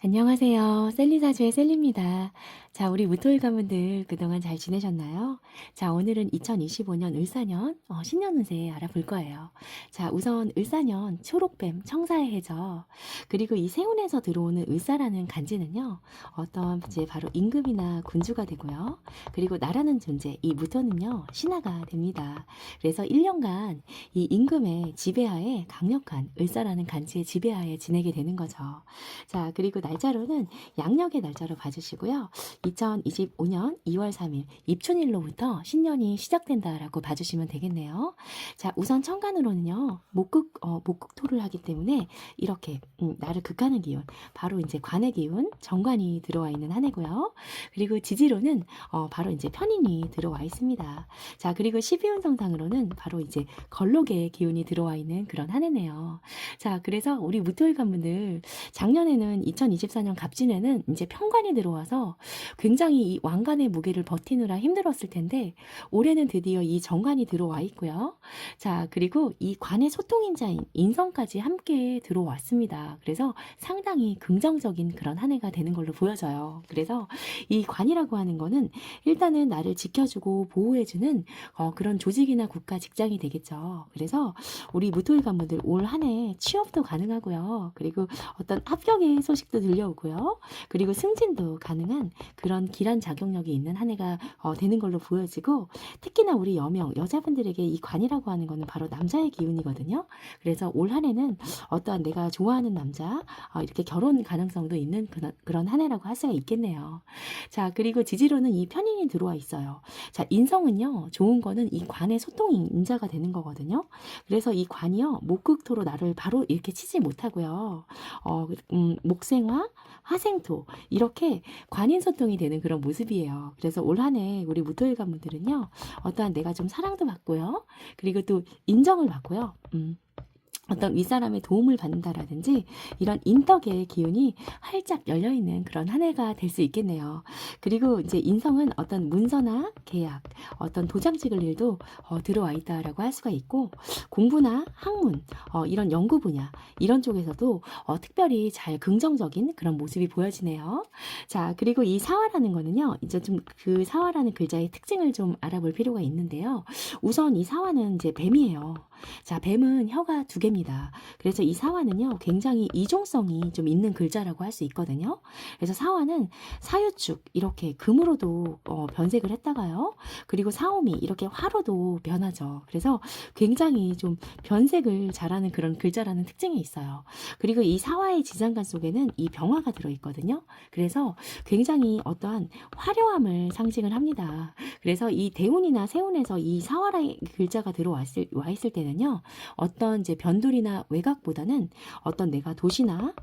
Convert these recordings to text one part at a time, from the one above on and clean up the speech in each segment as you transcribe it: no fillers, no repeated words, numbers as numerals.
안녕하세요. 셀리사주의 셀리입니다. 자, 우리 무토일 가문들 그동안 잘 지내셨나요? 자, 오늘은 2025년 을사년 신년 운세 알아볼 거예요. 자, 우선 을사년 초록뱀 청사의 해죠. 그리고 이 세운에서 들어오는 을사라는 간지는요. 어떤 이제 바로 임금이나 군주가 되고요. 그리고 나라는 존재, 이 무토는요. 신하가 됩니다. 그래서 1년간 이 임금의 지배하에 강력한 을사라는 간지의 지배하에 지내게 되는 거죠. 자, 그리고 날짜로는 양력의 날짜로 봐주시고요. 2025년 2월 3일 입춘일로부터 신년이 시작된다라고 봐주시면 되겠네요. 자, 우선 천간으로는요. 목극토를 하기 때문에 이렇게 나를 극하는 기운, 바로 이제 관의 기운, 정관이 들어와 있는 한 해고요. 그리고 지지로는 바로 이제 편인이 들어와 있습니다. 자, 그리고 12운성상으로는 바로 이제 걸록의 기운이 들어와 있는 그런 한 해네요. 자, 그래서 우리 무토일 관분들 작년에는 2024년 갑진에는 이제 편관이 들어와서 굉장히 이 왕관의 무게를 버티느라 힘들었을 텐데 올해는 드디어 이 정관이 들어와 있고요. 자, 그리고 이 관의 소통인자인 인성까지 함께 들어왔습니다. 그래서 상당히 긍정적인 그런 한 해가 되는 걸로 보여져요. 그래서 이 관이라고 하는 거는 일단은 나를 지켜주고 보호해주는 그런 조직이나 국가 직장이 되겠죠. 그래서 우리 무토일 관분들 올 한 해 취업도 가능하고요. 그리고 어떤 합격의 소식도 들려오고요. 그리고 승진도 가능한 그런 길한 자격력이 있는 한 해가 되는 걸로 보여지고, 특히나 우리 여자분들에게 이 관이라고 하는 거는 바로 남자의 기운이거든요. 그래서 올 한 해는 어떠한 내가 좋아하는 남자, 이렇게 결혼 가능성도 있는 그런 한 해라고 할 수가 있겠네요. 자, 그리고 지지로는 이 편인이 들어와 있어요. 자, 인성은요, 좋은 거는 이 관의 소통인자가 되는 거거든요. 그래서 이 관이요, 목극토로 나를 바로 이렇게 치지 못하고요. 목생화, 화생토 이렇게 관인소통이 되는 그런 모습이에요. 그래서 올 한 해 우리 무토일 가문들은요. 어떠한 내가 좀 사랑도 받고요. 그리고 또 인정을 받고요. 어떤 윗사람의 도움을 받는다라든지 이런 인덕의 기운이 활짝 열려있는 그런 한 해가 될 수 있겠네요. 그리고 이제 인성은 어떤 문서나 계약, 어떤 도장 찍을 일도 들어와 있다라고 할 수가 있고, 공부나 학문, 이런 연구 분야 이런 쪽에서도 특별히 잘 긍정적인 그런 모습이 보여지네요. 자, 그리고 이 사화라는 거는요. 이제 좀 그 사화라는 글자의 특징을 좀 알아볼 필요가 있는데요. 우선 이 사화는 이제 뱀이에요. 자, 뱀은 혀가 두 개입니다. 그래서 이 사화는요, 굉장히 이종성이 좀 있는 글자라고 할 수 있거든요. 그래서 사화는 사유축, 이렇게 금으로도 변색을 했다가요. 그리고 사오미, 이렇게 화로도 변하죠. 그래서 굉장히 좀 변색을 잘하는 그런 글자라는 특징이 있어요. 그리고 이 사화의 지장간 속에는 이 병화가 들어있거든요. 그래서 굉장히 어떠한 화려함을 상징을 합니다. 그래서 이 대운이나 세운에서 이 사화라의 글자가 와 있을 때는요, 어떤 이제 변돌이나 외곽보다는 어떤 내가 도시나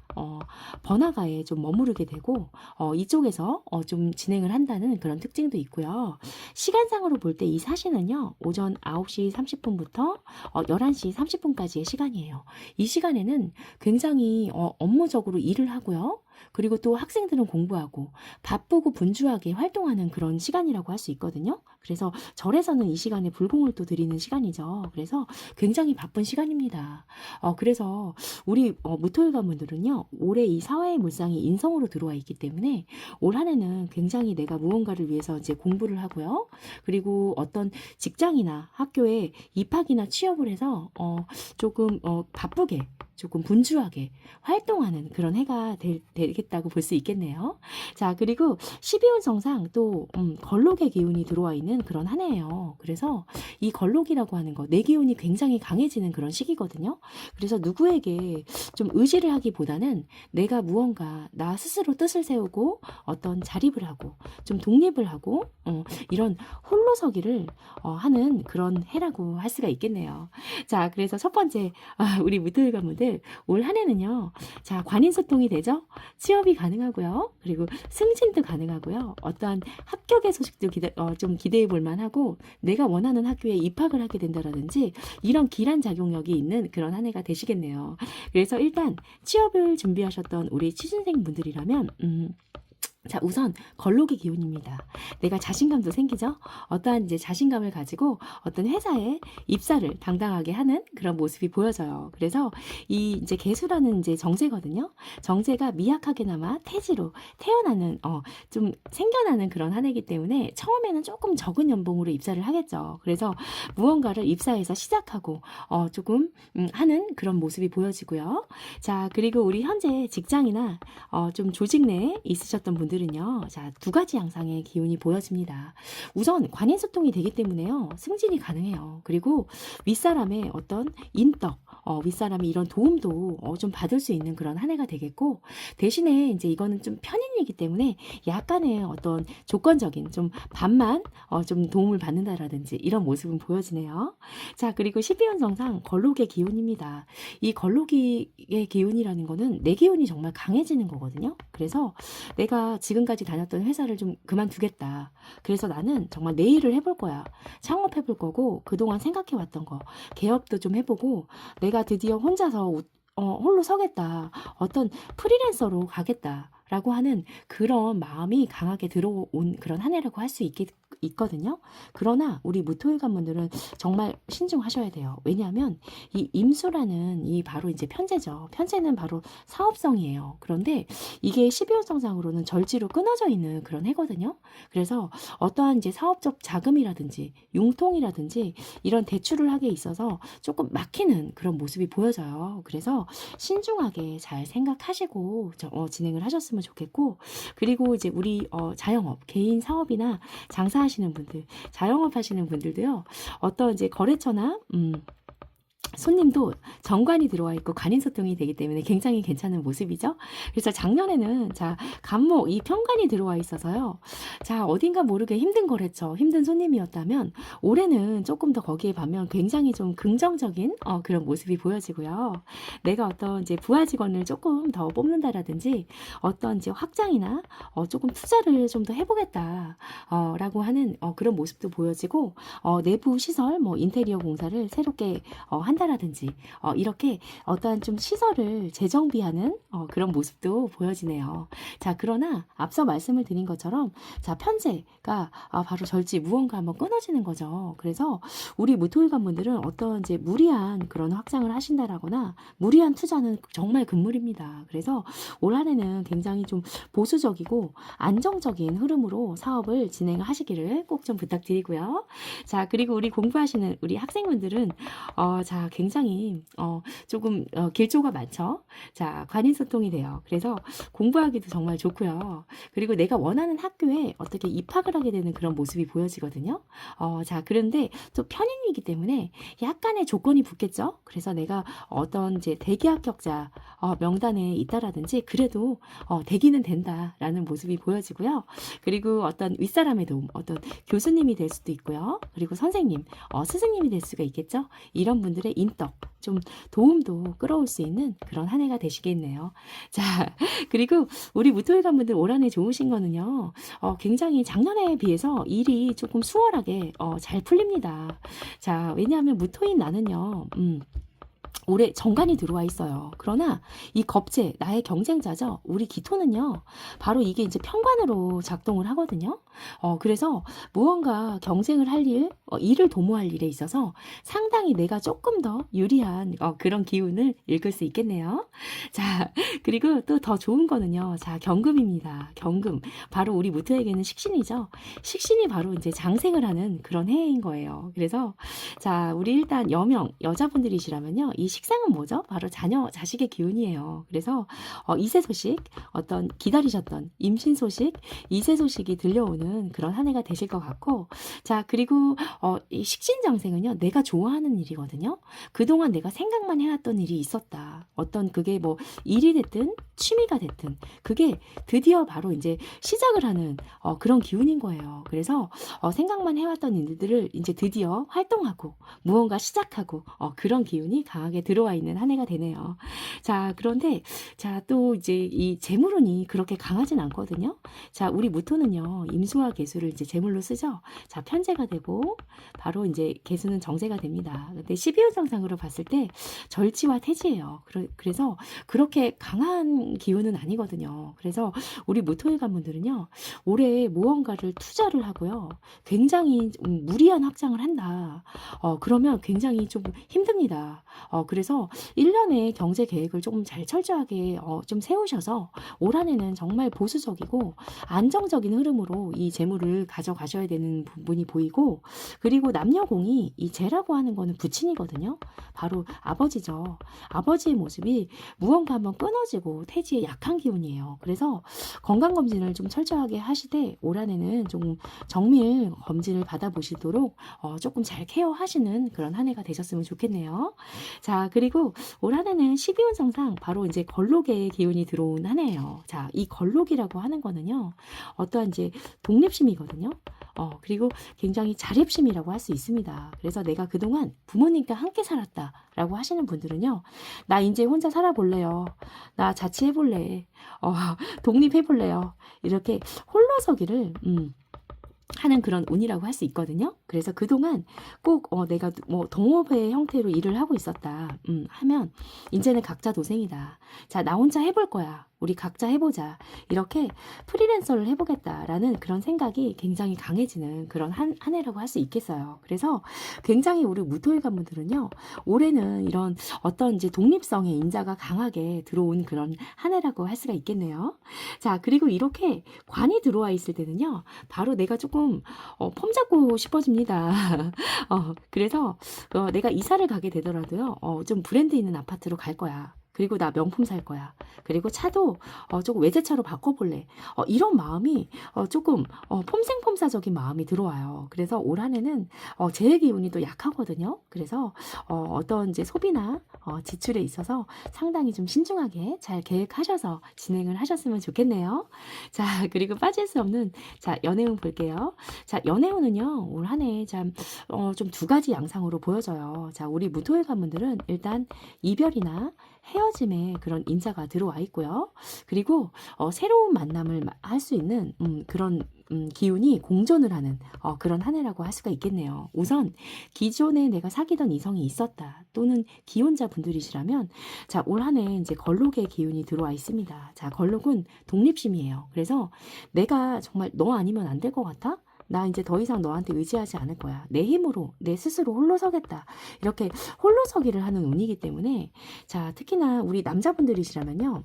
번화가에 좀 머무르게 되고 이쪽에서 좀 진행을 한다는 그런 특징도 있고요. 시간상으로 볼 때 이 사시는요, 오전 9시 30분부터 11시 30분까지의 시간이에요. 이 시간에는 굉장히 업무적으로 일을 하고요. 그리고 또 학생들은 공부하고 바쁘고 분주하게 활동하는 그런 시간이라고 할 수 있거든요. 그래서 절에서는 이 시간에 불공을 또 드리는 시간이죠. 그래서 굉장히 바쁜 시간입니다. 그래서 우리 무토일 가문들은요, 올해 이 사화의 물상이 인성으로 들어와 있기 때문에 올 한 해는 굉장히 내가 무언가를 위해서 이제 공부를 하고요. 그리고 어떤 직장이나 학교에 입학이나 취업을 해서 조금 바쁘게, 조금 분주하게 활동하는 그런 해가 되겠다고 볼 수 있겠네요. 자, 그리고 12운 성상 또 걸록의 기운이 들어와 있는 그런 한 해예요. 그래서 이 걸록이라고 하는 거, 내 기운이 굉장히 강해지는 그런 시기거든요. 그래서 누구에게 좀 의지를 하기보다는 내가 무언가 나 스스로 뜻을 세우고 어떤 자립을 하고 좀 독립을 하고 이런 홀로서기를 하는 그런 해라고 할 수가 있겠네요. 자, 그래서 첫 번째 우리 무토일 가문들 올 한 해는요. 자, 관인소통이 되죠. 취업이 가능하고요. 그리고 승진도 가능하고요. 어떠한 합격의 소식도 좀 기대해 볼 만하고, 내가 원하는 학교에 입학을 하게 된다라든지 이런 길한 자격력이 있는 그런 한 해가 되시겠네요. 그래서 일단 취업을 준비하셨던 우리 취준생 분들이라면 자, 우선 걸록의 기운입니다. 내가 자신감도 생기죠? 어떠한 이제 자신감을 가지고 어떤 회사에 입사를 당당하게 하는 그런 모습이 보여져요. 그래서 이 이제 개수라는 이제 정제거든요. 정제가 미약하게나마 태지로 태어나는, 좀 생겨나는 그런 한 해이기 때문에 처음에는 조금 적은 연봉으로 입사를 하겠죠. 그래서 무언가를 입사해서 시작하고, 조금, 하는 그런 모습이 보여지고요. 자, 그리고 우리 현재 직장이나 좀 조직 내에 있으셨던 분들은요. 자, 두 가지 양상의 기운이 보여집니다. 우선 관인소통이 되기 때문에요. 승진이 가능해요. 그리고 윗사람의 어떤 인덕, 윗사람이 이런 도움도 좀 받을 수 있는 그런 한 해가 되겠고, 대신에 이제 이거는 좀 편인이기 때문에 약간의 어떤 조건적인 좀 반만 좀 도움을 받는다라든지 이런 모습은 보여지네요. 자, 그리고 12원 정상 걸록의 기운입니다. 이 걸록의 기운이라는 거는 내 기운이 정말 강해지는 거거든요. 그래서 내가 지금까지 다녔던 회사를 좀 그만두겠다. 그래서 나는 정말 내 일을 해볼 거야. 창업해볼 거고 그동안 생각해왔던 거 개업도 좀 해보고 내가 드디어 혼자서 홀로 서겠다. 어떤 프리랜서로 가겠다. 라고 하는 그런 마음이 강하게 들어온 그런 한 해라고 할 수 있거든요. 그러나 우리 무토일관분들은 정말 신중하셔야 돼요. 왜냐하면 이 임수라는 이 바로 이제 편제죠. 편제는 바로 사업성이에요. 그런데 이게 12호성상으로는 절지로 끊어져 있는 그런 해거든요. 그래서 어떠한 이제 사업적 자금이라든지 융통이라든지 이런 대출을 하기에 있어서 조금 막히는 그런 모습이 보여져요. 그래서 신중하게 잘 생각하시고 진행을 하셨으면 좋겠고, 그리고 이제 우리 자영업, 개인 사업이나 장사하시는 분들, 자영업 하시는 분들도요. 어떤 이제 거래처나 손님도 정관이 들어와 있고 관인소통이 되기 때문에 굉장히 괜찮은 모습이죠. 그래서 작년에는 자, 간목 이 편관이 들어와 있어서요. 자, 어딘가 모르게 힘든 거래처, 힘든 손님이었다면 올해는 조금 더 거기에 반면 굉장히 좀 긍정적인 그런 모습이 보여지고요. 내가 어떤 이제 부하 직원을 조금 더 뽑는다라든지 어떤 이제 확장이나 조금 투자를 좀 더 해보겠다 라고 하는 그런 모습도 보여지고, 내부 시설 뭐 인테리어 공사를 새롭게 한다라든지 이렇게 어떠한 좀 시설을 재정비하는 그런 모습도 보여지네요. 자, 그러나 앞서 말씀을 드린 것처럼 자, 편제가 바로 절지 무언가 한번 끊어지는 거죠. 그래서 우리 무토일관분들은 어떤 이제 무리한 그런 확장을 하신다라거나 무리한 투자는 정말 금물입니다. 그래서 올 한 해는 굉장히 좀 보수적이고 안정적인 흐름으로 사업을 진행하시기를 꼭 좀 부탁드리고요. 자, 그리고 우리 공부하시는 우리 학생분들은 자, 굉장히 조금 길조가 많죠. 자, 관인소통이 돼요. 그래서 공부하기도 정말 좋고요. 그리고 내가 원하는 학교에 어떻게 입학을 하게 되는 그런 모습이 보여지거든요. 자, 그런데 또 편인이기 때문에 약간의 조건이 붙겠죠. 그래서 내가 어떤 이제 대기 합격자 명단에 있다라든지 그래도 대기는 된다라는 모습이 보여지고요. 그리고 어떤 윗사람의 도움, 어떤 교수님이 될 수도 있고요. 그리고 선생님, 스승님이 될 수가 있겠죠. 이런 분들의 인덕, 좀 도움도 끌어올 수 있는 그런 한 해가 되시겠네요. 자, 그리고 우리 무토일관 분들 올 한 해 좋으신 거는요. 굉장히 작년에 비해서 일이 조금 수월하게 잘 풀립니다. 자, 왜냐하면 무토인 나는요. 올해 정관이 들어와 있어요. 그러나 이 겁재, 나의 경쟁자죠. 우리 기토는요. 바로 이게 이제 편관으로 작동을 하거든요. 그래서 무언가 경쟁을 할 일, 일을 도모할 일에 있어서 상당히 내가 조금 더 유리한 그런 기운을 읽을 수 있겠네요. 자, 그리고 또 더 좋은 거는요. 자, 경금입니다. 경금. 바로 우리 무토에게는 식신이죠. 식신이 바로 이제 장생을 하는 그런 해인 거예요. 그래서 자, 우리 일단 여명, 여자분들이시라면요. 이 식상은 뭐죠? 바로 자식의 기운이에요. 그래서 이세 소식, 어떤 기다리셨던 임신 소식, 이세 소식이 들려오는 그런 한 해가 되실 것 같고, 자, 그리고 이 식신장생은요, 내가 좋아하는 일이거든요. 그동안 내가 생각만 해왔던 일이 있었다. 어떤 그게 뭐 일이 됐든 취미가 됐든 그게 드디어 바로 이제 시작을 하는 그런 기운인 거예요. 그래서 생각만 해왔던 일들을 이제 드디어 활동하고 무언가 시작하고 그런 기운이 강하게 강하게 들어와 있는 한 해가 되네요. 자, 그런데 자, 또 이제 이 재물운이 그렇게 강하진 않거든요. 자, 우리 무토는요, 임수와 개수를 이제 재물로 쓰죠. 자, 편재가 되고 바로 이제 개수는 정제가 됩니다. 근데 12호정상으로 봤을 때 절지와 태지예요. 그래서 그렇게 강한 기운은 아니거든요. 그래서 우리 무토일관 분들은요, 올해 무언가를 투자를 하고요, 굉장히 무리한 확장을 한다. 그러면 굉장히 좀 힘듭니다. 그래서 1년의 경제 계획을 조금 잘 철저하게 좀 세우셔서 올 한해는 정말 보수적이고 안정적인 흐름으로 이 재물을 가져가셔야 되는 부분이 보이고, 그리고 남녀공이 이 재라고 하는 거는 부친이거든요. 바로 아버지죠. 아버지의 모습이 무언가 한번 끊어지고 태지의 약한 기운이에요. 그래서 건강검진을 좀 철저하게 하시되 올 한해는 좀 정밀 검진을 받아보시도록 조금 잘 케어하시는 그런 한 해가 되셨으면 좋겠네요. 자, 그리고 올 한해는 12운성상 바로 이제 걸록의 기운이 들어온 한 해예요. 자, 이 걸록이라고 하는 거는요, 어떠한 이제 독립심이거든요. 그리고 굉장히 자립심이라고 할 수 있습니다. 그래서 내가 그동안 부모님과 함께 살았다라고 하시는 분들은요, 나 이제 혼자 살아볼래요. 나 자취해볼래. 독립해볼래요. 이렇게 홀로서기를 하는 그런 운이라고 할 수 있거든요. 그래서 그동안 꼭 내가 뭐 동업의 형태로 일을 하고 있었다 하면 이제는 각자 도생이다. 자, 나 혼자 해볼 거야. 우리 각자 해보자. 이렇게 프리랜서를 해보겠다라는 그런 생각이 굉장히 강해지는 그런 한 해라고 할 수 있겠어요. 그래서 굉장히 우리 무토일관 분들은요, 올해는 이런 어떤 이제 독립성의 인자가 강하게 들어온 그런 한 해라고 할 수가 있겠네요. 자, 그리고 이렇게 관이 들어와 있을 때는요, 바로 내가 조금 폼 잡고 싶어집니다. 그래서 내가 이사를 가게 되더라도요, 좀 브랜드 있는 아파트로 갈 거야. 그리고 나 명품 살 거야. 그리고 차도 조금 외제차로 바꿔볼래. 이런 마음이 조금 폼생폼사적인 마음이 들어와요. 그래서 올 한해는 재해 기운이 또 약하거든요. 그래서 어떤 이제 소비나 지출에 있어서 상당히 좀 신중하게 잘 계획하셔서 진행을 하셨으면 좋겠네요. 자, 그리고 빠질 수 없는 자, 연애운 볼게요. 자, 연애운은요, 올 한해 참 좀 두 가지 양상으로 보여져요. 자, 우리 무토일관 분들은 일단 이별이나 헤어짐의 그런 인자가 들어와 있고요. 그리고 새로운 만남을 할 수 있는 그런 기운이 공존을 하는 그런 한 해라고 할 수가 있겠네요. 우선 기존에 내가 사귀던 이성이 있었다, 또는 기혼자 분들이시라면 자, 올 한 해 이제 걸록의 기운이 들어와 있습니다. 자, 걸록은 독립심이에요. 그래서 내가 정말 너 아니면 안 될 것 같아? 나 이제 더 이상 너한테 의지하지 않을 거야. 내 힘으로 내 스스로 홀로 서겠다. 이렇게 홀로 서기를 하는 운이기 때문에, 자, 특히나 우리 남자분들이시라면요,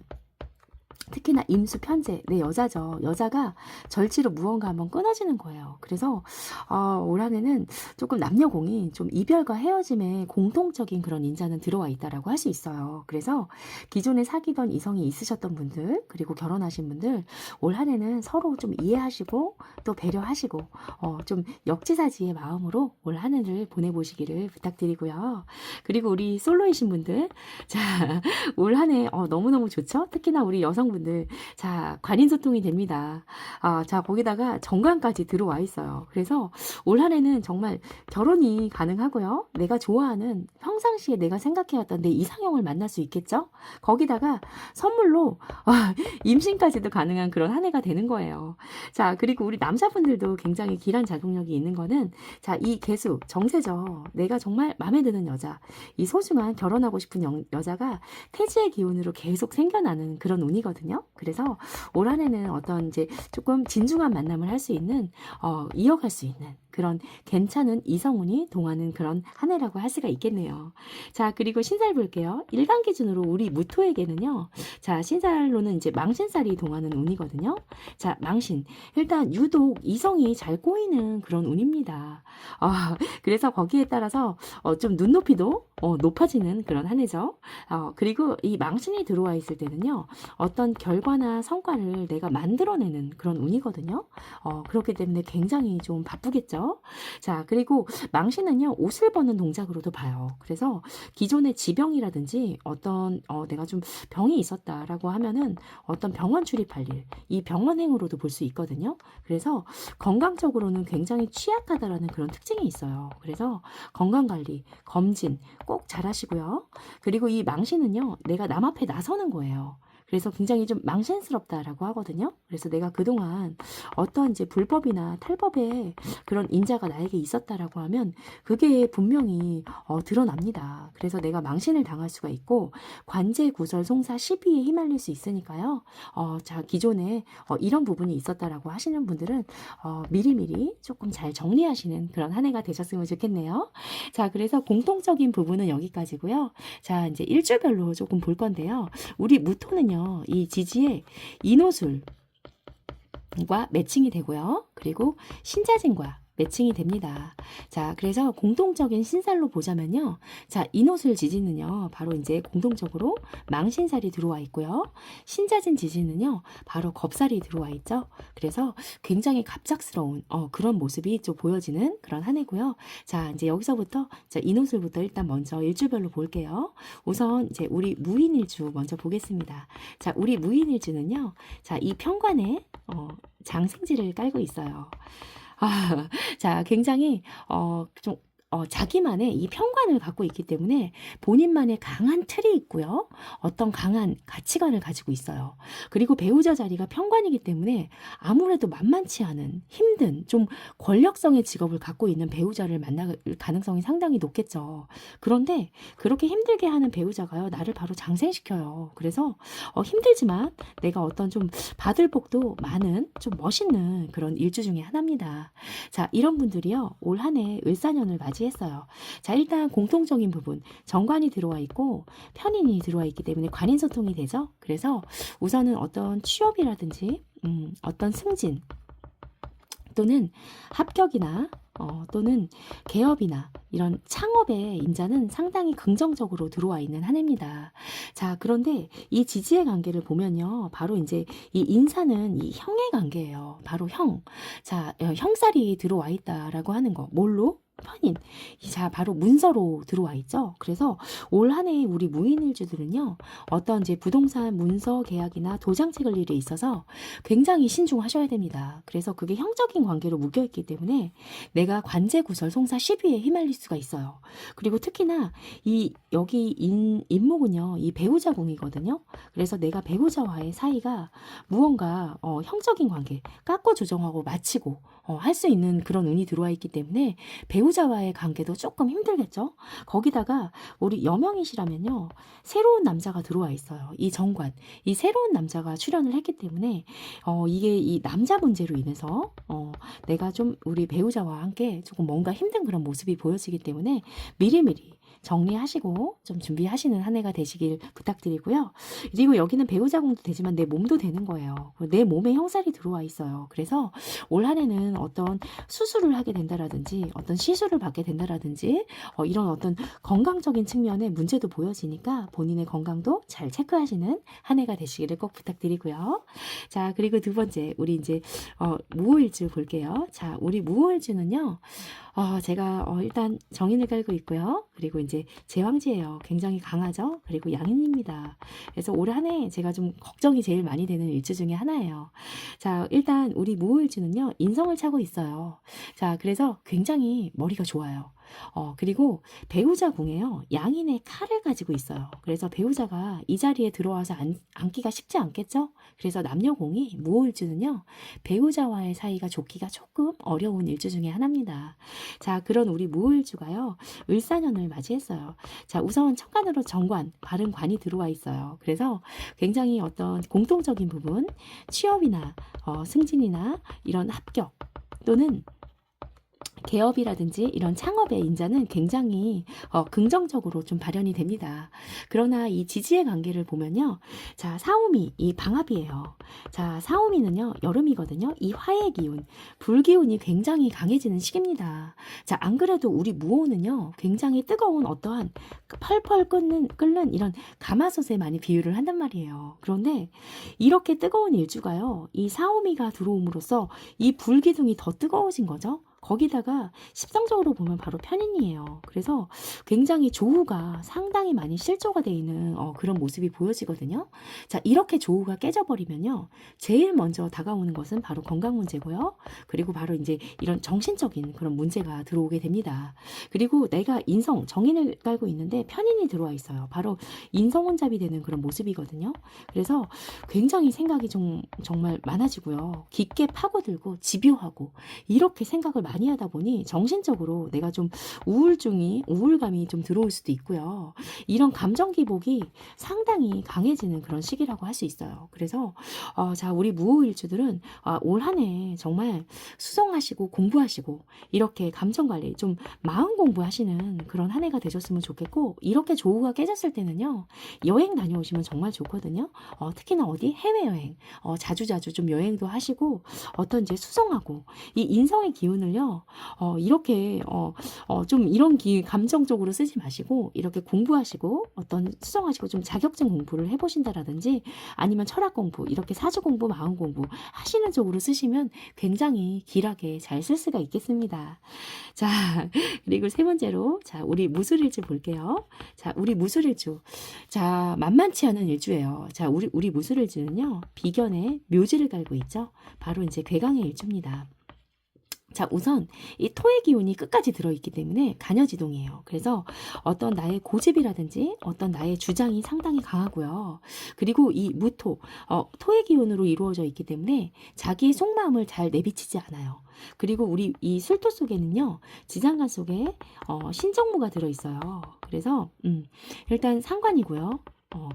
특히나 임수 편제, 내 여자죠. 여자가 절치로 무언가 한번 끊어지는 거예요. 그래서 올 한해는 조금 남녀공이 좀 이별과 헤어짐의 공통적인 그런 인자는 들어와 있다라고 할 수 있어요. 그래서 기존에 사귀던 이성이 있으셨던 분들, 그리고 결혼하신 분들, 올 한해는 서로 좀 이해하시고 또 배려하시고 좀 역지사지의 마음으로 올 한해를 보내보시기를 부탁드리고요. 그리고 우리 솔로이신 분들, 자, 올 한해 너무너무 좋죠? 특히나 우리 여성분들, 자, 관인소통이 됩니다. 자, 거기다가 정관까지 들어와 있어요. 그래서 올 한해는 정말 결혼이 가능하고요, 내가 좋아하는 평상시에 내가 생각해왔던 내 이상형을 만날 수 있겠죠? 거기다가 선물로 임신까지도 가능한 그런 한 해가 되는 거예요. 자, 그리고 우리 남자분들도 굉장히 길한 자동력이 있는 거는, 자, 이 개수 정세죠. 내가 정말 마음에 드는 여자, 이 소중한 결혼하고 싶은 여자가 태지의 기운으로 계속 생겨나는 그런 운이거든요. 그래서 올 한해는 어떤 이제 조금 진중한 만남을 할 수 있는, 이어갈 수 있는 그런 괜찮은 이성운이 동하는 그런 한 해라고 할 수가 있겠네요. 자, 그리고 신살 볼게요. 일간 기준으로 우리 무토에게는요, 자, 신살로는 이제 망신살이 동하는 운이거든요. 자, 망신. 일단 유독 이성이 잘 꼬이는 그런 운입니다. 그래서 거기에 따라서 좀 눈높이도 높아지는 그런 한 해죠. 그리고 이 망신이 들어와 있을 때는요, 어떤 어떤 결과나 성과를 내가 만들어내는 그런 운이거든요. 그렇기 때문에 굉장히 좀 바쁘겠죠. 자, 그리고 망신은요, 옷을 벗는 동작으로도 봐요. 그래서 기존의 지병이라든지 어떤 내가 좀 병이 있었다라고 하면은 어떤 병원 출입할 일, 이 병원행으로도 볼 수 있거든요. 그래서 건강적으로는 굉장히 취약하다라는 그런 특징이 있어요. 그래서 건강관리, 검진 꼭 잘 하시고요. 그리고 이 망신은요, 내가 남 앞에 나서는 거예요. 그래서 굉장히 좀 망신스럽다라고 하거든요. 그래서 내가 그동안 어떤 이제 불법이나 탈법의 그런 인자가 나에게 있었다라고 하면 그게 분명히 드러납니다. 그래서 내가 망신을 당할 수가 있고 관제, 구설, 송사, 시비에 휘말릴 수 있으니까요. 자, 기존에 이런 부분이 있었다라고 하시는 분들은 미리미리 조금 잘 정리하시는 그런 한 해가 되셨으면 좋겠네요. 자, 그래서 공통적인 부분은 여기까지고요. 자, 이제 일주별로 조금 볼 건데요. 우리 무토는요, 이 지지에 인호술과 매칭이 되고요. 그리고 신자진과 매칭이 됩니다. 자, 그래서 공통적인 신살로 보자면요. 자, 인호술 지지는요, 바로 이제 공통적으로 망신살이 들어와 있고요. 신자진 지지는요, 바로 겁살이 들어와 있죠. 그래서 굉장히 갑작스러운 그런 모습이 좀 보여지는 그런 한 해고요. 자, 이제 여기서부터 자, 인호술부터 일단 먼저 일주별로 볼게요. 우선 이제 우리 무인일주 먼저 보겠습니다. 자, 우리 무인일주는요, 자, 이 편관에 장생지를 깔고 있어요. 자, 굉장히 좀 자기만의 이 편관을 갖고 있기 때문에 본인만의 강한 틀이 있고요. 어떤 강한 가치관을 가지고 있어요. 그리고 배우자 자리가 편관이기 때문에 아무래도 만만치 않은 힘든 좀 권력성의 직업을 갖고 있는 배우자를 만날 가능성이 상당히 높겠죠. 그런데 그렇게 힘들게 하는 배우자가요, 나를 바로 장생시켜요. 그래서 힘들지만 내가 어떤 좀 받을 복도 많은 좀 멋있는 그런 일주 중에 하나입니다. 자, 이런 분들이요, 올 한 해 을사년을 맞이했어요. 자, 일단 공통적인 부분, 정관이 들어와 있고 편인이 들어와 있기 때문에 관인소통이 되죠. 그래서 우선은 어떤 취업이라든지 어떤 승진 또는 합격이나 또는 개업이나 이런 창업의 인자는 상당히 긍정적으로 들어와 있는 한 해입니다. 자, 그런데 이 지지의 관계를 보면요, 바로 이제 이 인사는 이 형의 관계예요. 바로 형. 자, 형살이 들어와 있다라고 하는 거. 뭘로? 편인. 자, 바로 문서로 들어와 있죠. 그래서 올 한 해 우리 무인일주들은요, 어떤 이제 부동산 문서 계약이나 도장 찍을 일에 있어서 굉장히 신중하셔야 됩니다. 그래서 그게 형적인 관계로 묶여 있기 때문에 내가 관제, 구설, 송사, 시비에 휘말릴 수가 있어요. 그리고 특히나 이 여기 인목은요, 이 배우자 궁이거든요. 그래서 내가 배우자와의 사이가 무언가 형적인 관계, 깎고 조정하고 마치고 할 수 있는 그런 운이 들어와 있기 때문에 배우자와의 관계도 조금 힘들겠죠. 거기다가 우리 여명이시라면요, 새로운 남자가 들어와 있어요. 이 정관, 이 새로운 남자가 출연을 했기 때문에 이게 이 남자 문제로 인해서 내가 좀 우리 배우자와 함께 조금 뭔가 힘든 그런 모습이 보여지기 때문에 미리미리 정리하시고 좀 준비하시는 한 해가 되시길 부탁드리고요. 그리고 여기는 배우자궁도 되지만 내 몸도 되는 거예요. 내 몸에 형살이 들어와 있어요. 그래서 올 한 해는 어떤 수술을 하게 된다라든지 어떤 시술을 받게 된다라든지 이런 어떤 건강적인 측면에 문제도 보여지니까 본인의 건강도 잘 체크하시는 한 해가 되시기를 꼭 부탁드리고요. 자, 그리고 두 번째 우리 이제 무오일주 볼게요. 자, 우리 무오일주는요, 제가 일단 정인을 깔고 있고요. 그리고 이제 제왕지예요. 굉장히 강하죠. 그리고 양인입니다. 그래서 올 한 해 제가 좀 걱정이 제일 많이 되는 일주 중에 하나예요. 자, 일단 우리 무오일주는요, 인성을 차고 있어요. 자, 그래서 굉장히 머리가 좋아요. 그리고 배우자 궁에요, 양인의 칼을 가지고 있어요. 그래서 배우자가 이 자리에 들어와서 앉기가 쉽지 않겠죠? 그래서 남녀공이 무오일주는요, 배우자와의 사이가 좋기가 조금 어려운 일주 중에 하나입니다. 자, 그런 우리 무오일주가요, 을사년을 맞이했어요. 자, 우선 천간으로 정관, 바른 관이 들어와 있어요. 그래서 굉장히 어떤 공통적인 부분, 취업이나 승진이나 이런 합격 또는 개업이라든지 이런 창업의 인자는 굉장히 긍정적으로 좀 발현이 됩니다. 그러나 이 지지의 관계를 보면요. 자, 사오미, 이 방합이에요. 자, 사오미는요, 여름이거든요. 이 화의 기운, 불기운이 굉장히 강해지는 시기입니다. 자, 안 그래도 우리 무오는요, 굉장히 뜨거운 어떠한 펄펄 끓는 이런 가마솥에 많이 비유를 한단 말이에요. 그런데 이렇게 뜨거운 일주가요, 이 사오미가 들어옴으로써 이 불기둥이 더 뜨거워진 거죠. 거기다가 십성적으로 보면 바로 편인이에요. 그래서 굉장히 조후가 상당히 많이 실조가 되어 있는 그런 모습이 보여지거든요. 자, 이렇게 조후가 깨져버리면요. 제일 먼저 다가오는 것은 바로 건강 문제고요. 그리고 바로 이제 이런 정신적인 그런 문제가 들어오게 됩니다. 그리고 내가 인성, 정인을 깔고 있는데 편인이 들어와 있어요. 바로 인성혼잡이 되는 그런 모습이거든요. 그래서 굉장히 생각이 정말 많아지고요. 깊게 파고들고 집요하고 이렇게 생각을 많이 하다 보니 정신적으로 내가 좀 우울감이 좀 들어올 수도 있고요. 이런 감정 기복이 상당히 강해지는 그런 시기라고 할 수 있어요. 그래서 자, 우리 무오일주들은 올 한 해 정말 수성하시고 공부하시고 이렇게 감정 관리 좀 마음 공부하시는 그런 한 해가 되셨으면 좋겠고, 이렇게 조우가 깨졌을 때는요, 여행 다녀오시면 정말 좋거든요. 특히나 어디 해외여행 자주자주 좀 여행도 하시고 어떤 이제 수성하고 이 인성의 기운을요, 이렇게 좀 이런 감정적으로 쓰지 마시고 이렇게 공부하시고 어떤 수정하시고 좀 자격증 공부를 해보신다라든지 아니면 철학 공부, 이렇게 사주 공부, 마음 공부 하시는 쪽으로 쓰시면 굉장히 길하게 잘 쓸 수가 있겠습니다. 자, 그리고 세 번째로, 자, 우리 무술일주 볼게요. 자, 우리 무술일주. 자, 만만치 않은 일주예요. 자, 우리 무술일주는요, 비견에 묘지를 깔고 있죠. 바로 이제 괴강의 일주입니다. 자, 우선 이 토의 기운이 끝까지 들어있기 때문에 간여지동이에요. 그래서 어떤 나의 고집이라든지 어떤 나의 주장이 상당히 강하고요. 그리고 이 무토, 토의 기운으로 이루어져 있기 때문에 자기의 속마음을 잘 내비치지 않아요. 그리고 우리 이 술토 속에는요, 지장간 속에 신정무가 들어있어요. 그래서 일단 상관이고요.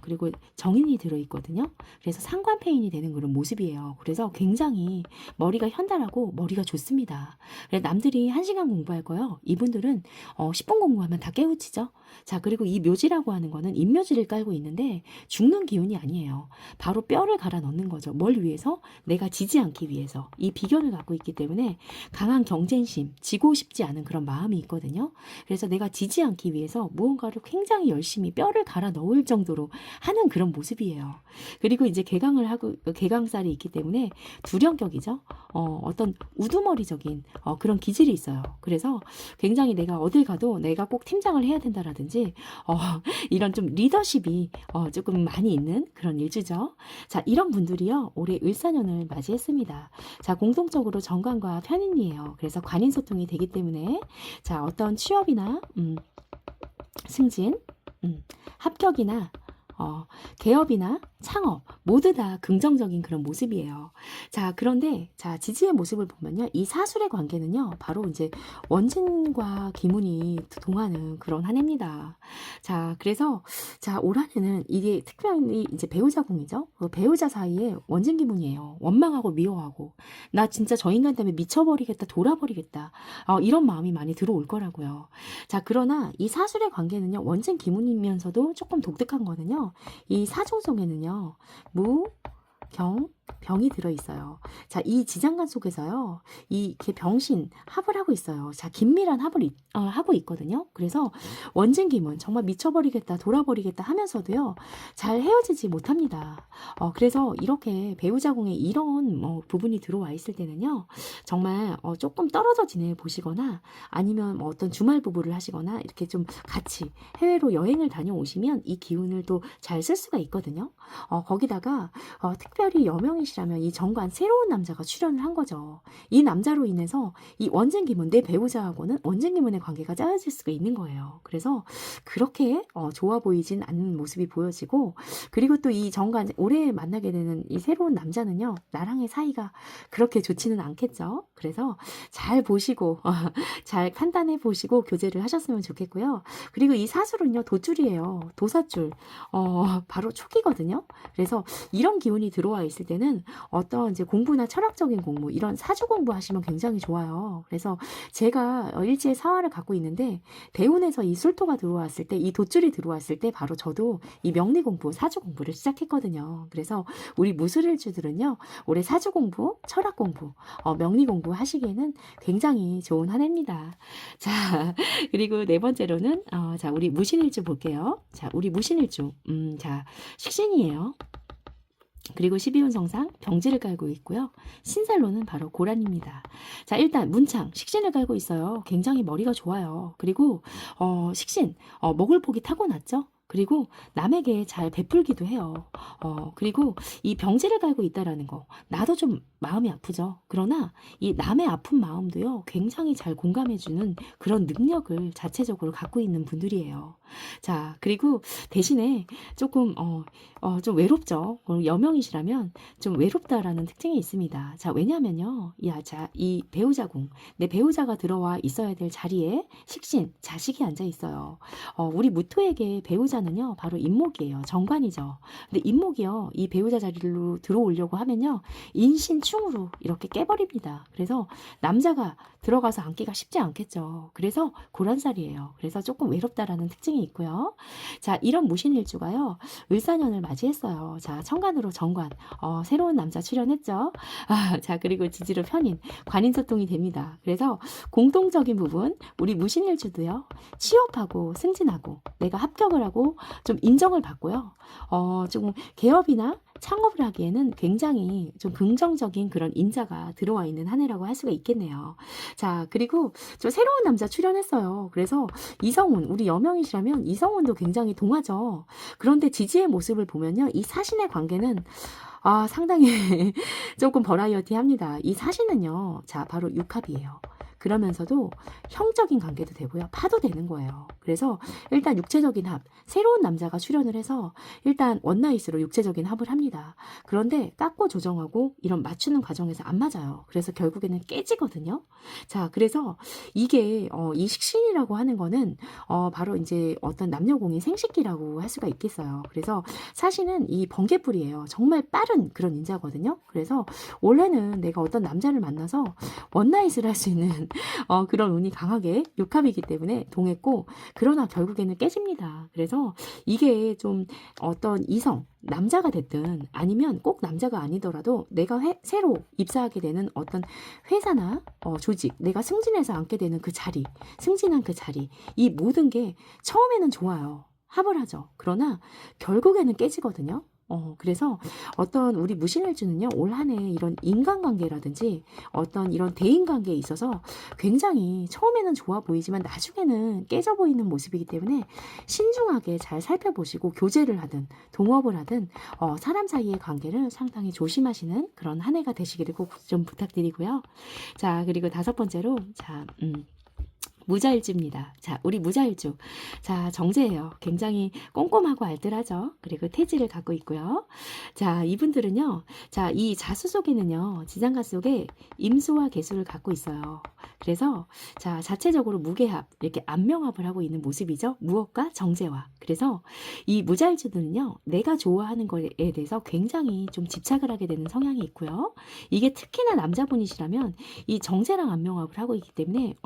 그리고 정인이 들어있거든요. 그래서 상관폐인이 되는 그런 모습이에요. 그래서 굉장히 머리가 현달하고 머리가 좋습니다. 그래서 남들이 1시간 공부할 거요, 이분들은 10분 공부하면 다 깨우치죠. 자, 그리고 이 묘지라고 하는 거는 인묘지를 깔고 있는데 죽는 기운이 아니에요. 바로 뼈를 갈아 넣는 거죠. 뭘 위해서? 내가 지지 않기 위해서. 이 비견을 갖고 있기 때문에 강한 경쟁심, 지고 싶지 않은 그런 마음이 있거든요. 그래서 내가 지지 않기 위해서 무언가를 굉장히 열심히 뼈를 갈아 넣을 정도로 하는 그런 모습이에요. 그리고 이제 개강살이 있기 때문에 두령격이죠. 어떤 우두머리적인 그런 기질이 있어요. 그래서 굉장히 내가 어딜 가도 내가 꼭 팀장을 해야 된다라든지 이런 좀 리더십이 조금 많이 있는 그런 일주죠. 자, 이런 분들이요, 올해 을사년을 맞이했습니다. 자, 공통적으로 정관과 편인이에요. 그래서 관인소통이 되기 때문에 자, 어떤 취업이나 승진, 합격이나 개업이나 창업 모두 다 긍정적인 그런 모습이에요. 자, 그런데 자, 지지의 모습을 보면요, 이 사술의 관계는요, 바로 이제 원진과 기문이 동하는 그런 한 해입니다. 자, 그래서 자, 올 한 해는 이게 특별히 이제 배우자궁이죠. 그 배우자 사이에 원진 기문이에요. 원망하고 미워하고 나 진짜 저 인간 때문에 미쳐버리겠다, 돌아버리겠다, 이런 마음이 많이 들어올 거라고요. 자, 그러나 이 사술의 관계는요, 원진 기문이면서도 조금 독특한 거는요, 이 사중 속에는요, 무, 경, 병이 들어있어요. 자, 이 지장간 속에서요, 이게 병신 합을 하고 있어요. 자, 긴밀한 합을 하고 있거든요. 그래서 원진기문 정말 미쳐버리겠다, 돌아버리겠다 하면서도요, 잘 헤어지지 못합니다. 그래서 이렇게 배우자궁에 이런 부분이 들어와 있을 때는요, 정말 조금 떨어져 지내 보시거나 아니면 어떤 주말 부부를 하시거나 이렇게 좀 같이 해외로 여행을 다녀오시면 이 기운을 또 잘 쓸 수가 있거든요. 거기다가 특별히 여명이시라면 이 정관 새로운 남자가 출연을 한 거죠. 이 남자로 인해서 이 원진기문, 내 배우자하고는 원진기문의 관계가 짜여질 수가 있는 거예요. 그래서 그렇게 좋아 보이진 않는 모습이 보여지고, 그리고 또 이 정관 올해 만나게 되는 이 새로운 남자는요, 나랑의 사이가 그렇게 좋지는 않겠죠. 그래서 잘 보시고 잘 판단해 보시고 교제를 하셨으면 좋겠고요. 그리고 이 사술은요, 돛줄이에요. 도사줄, 바로 촉이거든요. 그래서 이런 기운이 들어와 있을 때는 경우에는 어떤 이제 공부나 철학적인 공부, 이런 사주 공부하시면 굉장히 좋아요. 그래서 제가 일지의 사화를 갖고 있는데 대운에서 이 술토가 들어왔을 때, 이 돛줄이 들어왔을 때 바로 저도 이 명리 공부, 사주 공부를 시작했거든요. 그래서 우리 무술일주들은요, 올해 사주 공부, 철학 공부, 명리 공부 하시기에는 굉장히 좋은 한 해입니다. 자, 그리고 네 번째로는 자, 우리 무신일주 볼게요. 자, 우리 무신일주, 자, 식신이에요. 그리고 12운 성상 병지를 깔고 있고요. 신살로는 바로 고란입니다. 자, 일단 문창 식신을 깔고 있어요. 굉장히 머리가 좋아요. 그리고 식신 먹을 복이 타고났죠. 그리고 남에게 잘 베풀기도 해요. 그리고 이 병지를 깔고 있다라는 거, 나도 좀 마음이 아프죠. 그러나 이 남의 아픈 마음도요, 굉장히 잘 공감해주는 그런 능력을 자체적으로 갖고 있는 분들이에요. 자, 그리고 대신에 조금 좀 외롭죠. 여명이시라면 좀 외롭다라는 특징이 있습니다. 자, 왜냐면요, 이 배우자궁, 내 배우자가 들어와 있어야 될 자리에 식신, 자식이 앉아 있어요. 우리 무토에게 배우자는요, 바로 인목이에요. 정관이죠. 근데 인목이요, 이 배우자 자리로 들어오려고 하면요, 인신충으로 이렇게 깨버립니다. 그래서 남자가 들어가서 앉기가 쉽지 않겠죠. 그래서 고란살이에요. 그래서 조금 외롭다라는 특징이 있고요. 자, 이런 무신일주가요, 을사년을 맞이했어요. 자, 천간으로 정관, 새로운 남자 출연했죠. 자, 그리고 지지로 편인, 관인소통이 됩니다. 그래서 공통적인 부분, 우리 무신일주도요, 취업하고 승진하고 내가 합격을 하고 좀 인정을 받고요. 좀 개업이나 창업을 하기에는 굉장히 좀 긍정적인 그런 인자가 들어와 있는 한 해라고 할 수가 있겠네요. 자, 그리고 저 새로운 남자 출연했어요. 그래서 이성운, 우리 여명이시라면 이성운도 굉장히 동하죠. 그런데 지지의 모습을 보면요, 이 사신의 관계는 상당히 조금 버라이어티합니다. 이 사신은요, 자, 바로 육합이에요. 그러면서도 형적인 관계도 되고요. 파도 되는 거예요. 그래서 일단 육체적인 합, 새로운 남자가 출연을 해서 일단 원나잇으로 육체적인 합을 합니다. 그런데 깎고 조정하고 이런 맞추는 과정에서 안 맞아요. 그래서 결국에는 깨지거든요. 자, 그래서 이게 이 식신이라고 하는 거는 바로 이제 어떤 남녀공의 생식기라고 할 수가 있겠어요. 그래서 사실은 이 번개불이에요. 정말 빠른 그런 인자거든요. 그래서 원래는 내가 어떤 남자를 만나서 원나잇을 할 수 있는 그런 운이 강하게 육합이기 때문에 동했고, 그러나 결국에는 깨집니다. 그래서 이게 좀 어떤 이성, 남자가 됐든 아니면 꼭 남자가 아니더라도 내가 새로 입사하게 되는 어떤 회사나 조직, 내가 승진해서 앉게 되는 그 자리, 승진한 그 자리, 이 모든 게 처음에는 좋아요. 합을 하죠. 그러나 결국에는 깨지거든요. 그래서 어떤 우리 무신일주는요, 올 한 해 이런 인간관계라든지 어떤 이런 대인관계에 있어서 굉장히 처음에는 좋아 보이지만 나중에는 깨져 보이는 모습이기 때문에 신중하게 잘 살펴보시고 교제를 하든 동업을 하든 사람 사이의 관계를 상당히 조심하시는 그런 한 해가 되시기를 꼭 좀 부탁드리고요. 자, 그리고 다섯 번째로, 자, 무자일주입니다. 자, 우리 무자일주. 자, 정제예요. 굉장히 꼼꼼하고 알뜰하죠. 그리고 태지를 갖고 있고요. 자, 이분들은요, 자, 이 자수 속에는요, 지장가 속에 임수와 계수를 갖고 있어요. 그래서, 자, 자체적으로 무게합, 이렇게 안명합을 하고 있는 모습이죠. 무엇과 정제와. 그래서 이 무자일주들은요, 내가 좋아하는 거에 대해서 굉장히 좀 집착을 하게 되는 성향이 있고요. 이게 특히나 남자분이시라면 이 정제랑 안명합을 하고 있기 때문에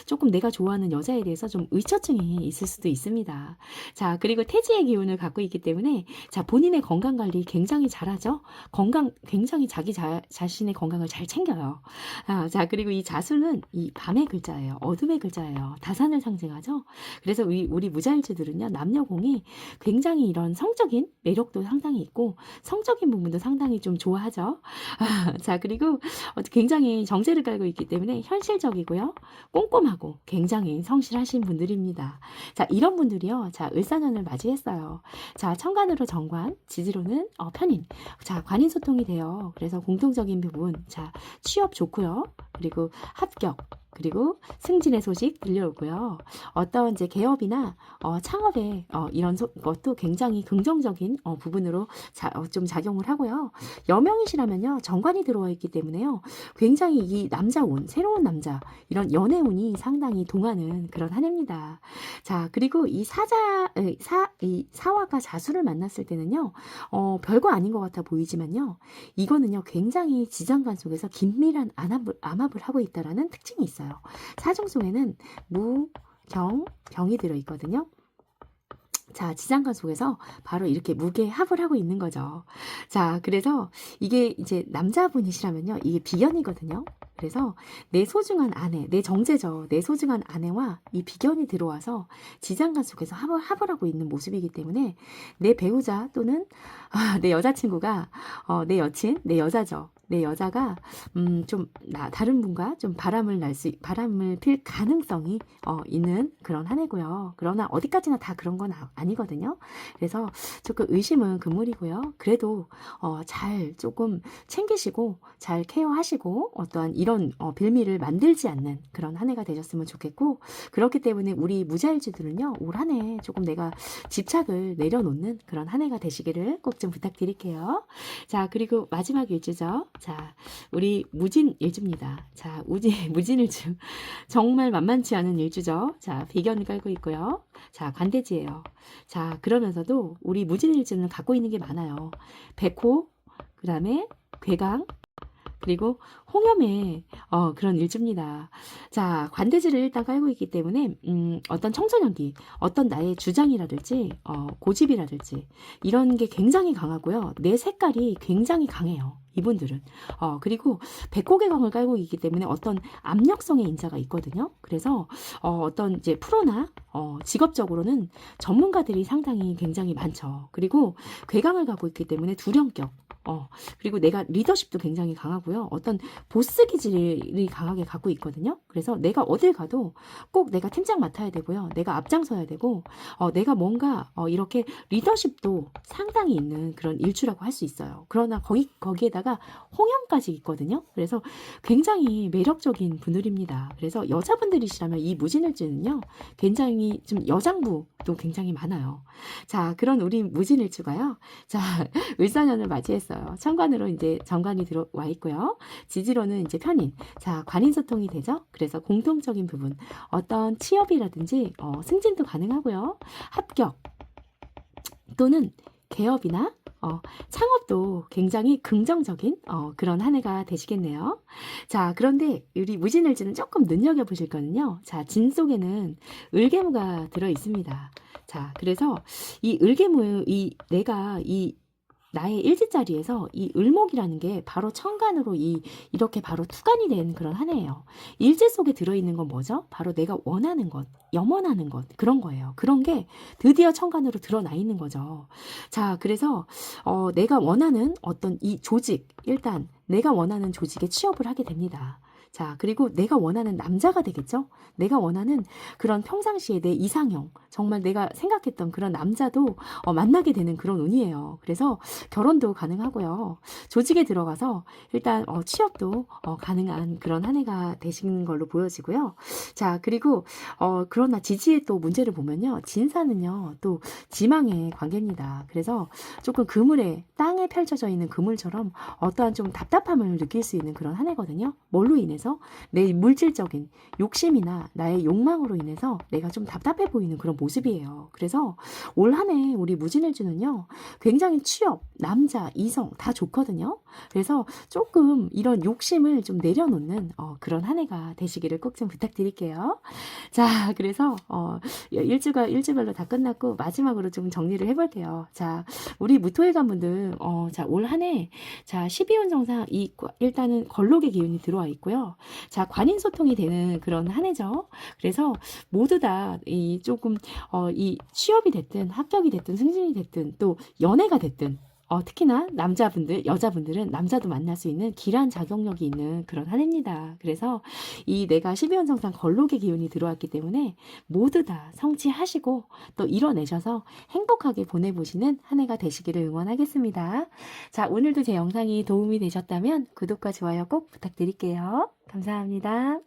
조금 내가 좋아하는 여자에 대해서 좀 의처증이 있을 수도 있습니다. 자, 그리고 태지의 기운을 갖고 있기 때문에, 자, 본인의 건강 관리 굉장히 잘하죠. 굉장히 자기 자신의 건강을 잘 챙겨요. 자, 그리고 이 자수는 이 밤의 글자예요. 어둠의 글자예요. 다산을 상징하죠. 그래서 우리 무자일주들은요, 남녀공이 굉장히 이런 성적인 매력도 상당히 있고 성적인 부분도 상당히 좀 좋아하죠. 자, 그리고 굉장히 정제를 깔고 있기 때문에 현실적이고요, 꼼꼼하고 굉장히 성실하신 분들입니다. 자, 이런 분들이요, 자, 을사년을 맞이했어요. 자, 천간으로 정관, 지지로는 편인. 자, 관인소통이 돼요. 그래서 공통적인 부분, 자, 취업 좋고요. 그리고 합격, 그리고 승진의 소식 들려오고요. 어떤 이제 개업이나 창업에 이런 것도 굉장히 긍정적인 부분으로 좀 작용을 하고요. 여명이시라면요, 정관이 들어와 있기 때문에요. 굉장히 이 남자운, 새로운 남자, 이런 연애운이 상당히 동하는 그런 한 해입니다. 자, 그리고 이 사화가 자수를 만났을 때는요, 별거 아닌 것 같아 보이지만요, 이거는요, 굉장히 지장간 속에서 긴밀한 암합을 하고 있다라는 특징이 있어요. 사중 속에는 무, 경, 병이 들어있거든요. 자, 지장간 속에서 바로 이렇게 무게 합을 하고 있는 거죠. 자, 그래서 이게 이제 남자분이시라면요, 이게 비견이거든요. 그래서 내 소중한 아내, 내 정제죠. 내 소중한 아내와 이 비견이 들어와서 지장간 속에서 합을 하고 있는 모습이기 때문에 내 배우자 또는 내 여자친구가 내 여친, 내 여자죠. 내 여자가 좀 다른 분과 좀 바람을 필 가능성이 있는 그런 한 해고요. 그러나 어디까지나 다 그런 건 아니거든요. 그래서 조금 의심은 금물이고요. 그래도 잘 조금 챙기시고 잘 케어하시고 어떠한 이런 빌미를 만들지 않는 그런 한 해가 되셨으면 좋겠고, 그렇기 때문에 우리 무자일주들은요, 올 한 해 조금 내가 집착을 내려놓는 그런 한 해가 되시기를 꼭 좀 부탁드릴게요. 자, 그리고 마지막 일주죠. 자, 우리 무진일주입니다. 자, 무진일주. 정말 만만치 않은 일주죠. 자, 비견을 깔고 있고요. 자, 관대지예요. 자, 그러면서도 우리 무진일주는 갖고 있는 게 많아요. 백호, 그 다음에 괴강, 그리고 홍염의 그런 일주입니다. 자, 관대지를 일단 깔고 있기 때문에 어떤 청소년기, 어떤 나의 주장이라든지 고집이라든지 이런 게 굉장히 강하고요. 내 색깔이 굉장히 강해요. 이분들은. 그리고 백호개강을 깔고 있기 때문에 어떤 압력성의 인자가 있거든요. 그래서 어떤 이제 프로나 직업적으로는 전문가들이 상당히 굉장히 많죠. 그리고 괴강을 갖고 있기 때문에 두령격. 그리고 내가 리더십도 굉장히 강하고요. 어떤 보스 기질이 강하게 갖고 있거든요. 그래서 내가 어딜 가도 꼭 내가 팀장 맡아야 되고요. 내가 앞장서야 되고, 내가 뭔가 이렇게 리더십도 상당히 있는 그런 일주라고 할 수 있어요. 그러나 거기에다가 홍염까지 있거든요. 그래서 굉장히 매력적인 분들입니다. 그래서 여자분들이시라면 이 무진일주는요, 굉장히 좀 여장부도 굉장히 많아요. 자, 그런 우리 무진일주가요. 자, 을사년을 맞이했어요. 천관으로 이제 정관이 들어와 있고요. 지지로는 이제 편인. 자, 관인소통이 되죠. 그래서 공통적인 부분, 어떤 취업이라든지 승진도 가능하고요. 합격 또는 개업이나 창업도 굉장히 긍정적인 그런 한 해가 되시겠네요. 자, 그런데 우리 무진일주는 조금 눈여겨보실 거는요. 자, 진 속에는 을개무가 들어 있습니다. 자, 그래서 이 을개무, 내가 나의 일지자리에서 이 을목이라는 게 바로 천간으로 이렇게 바로 투간이 된 그런 한 해예요. 일지 속에 들어있는 건 뭐죠? 바로 내가 원하는 것, 염원하는 것, 그런 거예요. 그런 게 드디어 천간으로 드러나 있는 거죠. 자, 그래서 내가 원하는 어떤 이 조직, 일단 내가 원하는 조직에 취업을 하게 됩니다. 자, 그리고 내가 원하는 남자가 되겠죠? 내가 원하는 그런 평상시에 내 이상형, 정말 내가 생각했던 그런 남자도 만나게 되는 그런 운이에요. 그래서 결혼도 가능하고요. 조직에 들어가서 일단 취업도 가능한 그런 한 해가 되신 걸로 보여지고요. 자, 그리고 그러나 지지의 또 문제를 보면요. 진사는요, 또 지망의 관계입니다. 그래서 조금 그물에, 땅에 펼쳐져 있는 그물처럼 어떠한 좀 답답함을 느낄 수 있는 그런 한 해거든요. 뭘로 인해서? 내 물질적인 욕심이나 나의 욕망으로 인해서 내가 좀 답답해 보이는 그런 모습이에요. 그래서 올 한 해 우리 무진일주는요, 굉장히 취업, 남자, 이성 다 좋거든요. 그래서 조금 이런 욕심을 좀 내려놓는 그런 한 해가 되시기를 꼭 좀 부탁드릴게요. 자, 그래서 일주별로 다 끝났고 마지막으로 좀 정리를 해볼게요. 자, 우리 무토일관 분들 자, 올 한 해 자, 12운 정상 일단은 걸록의 기운이 들어와 있고요. 자, 관인소통이 되는 그런 한 해죠. 그래서 모두 다 조금 이 취업이 됐든 합격이 됐든 승진이 됐든 또 연애가 됐든 특히나 여자분들은 남자도 만날 수 있는 길한 자격력이 있는 그런 한 해입니다. 그래서 이 내가 12원 정상 걸록의 기운이 들어왔기 때문에 모두 다 성취하시고 또 이뤄내셔서 행복하게 보내보시는 한 해가 되시기를 응원하겠습니다. 자, 오늘도 제 영상이 도움이 되셨다면 구독과 좋아요 꼭 부탁드릴게요. 감사합니다.